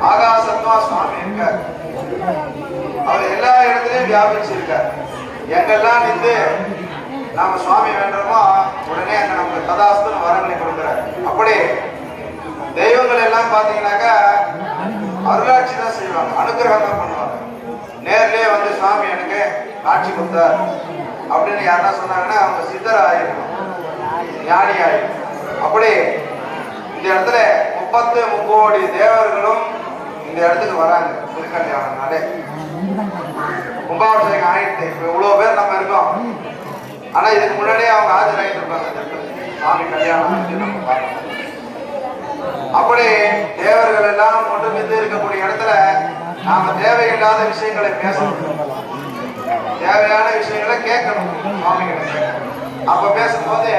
ஆகாசத்மா சுவாமி இருக்கார். அவர் எல்லா இடத்துலயும் வியாபிச்சிருக்கார். எங்கெல்லாம் நின்று நாம சுவாமி வேண்டுமோ உடனே அங்க நமக்கு ததாஸ்துன்னு வரங்களை கொடுக்கிறார். அப்படி தெய்வங்கள் எல்லாம் பாத்தீங்கன்னாக்கா அருளாட்சி தான் செய்வாங்க, அனுகிரகம் தான் பண்ணுவாங்க. நேர்லயே வந்து சுவாமி எனக்கு காட்சி கொடுத்தார் அப்படின்னு யாருன்னா சொன்னாங்கன்னா அவங்க சித்தர் ஆயிருக்கும், ஞானி ஆயிருக்கும். அப்படி இந்த இடத்துல 30 கோடி தேவர்களும் இந்த இடத்துக்கு வராங்க. திருக்கல்யாணம்னாலே கும்பாபிஷேகம் ஆயிடுச்சு. இப்ப இவ்வளவு பேர் நம்ம இருக்கோம். ஆனா இதுக்கு முன்னாடியே அவங்க ஆஜராகிட்டு இருப்பாங்க சுவாமி கல்யாணம் நம்ம பார்க்கணும். அப்படி தேவர்கள் எல்லாம் ஒன்று மிந்து இருக்கக்கூடிய இடத்துல நாம தேவையில்லாத விஷயங்களை பேசணும், தேவையான விஷயங்களை கேட்கணும் சுவாமிகளை. அப்ப பேசும்போது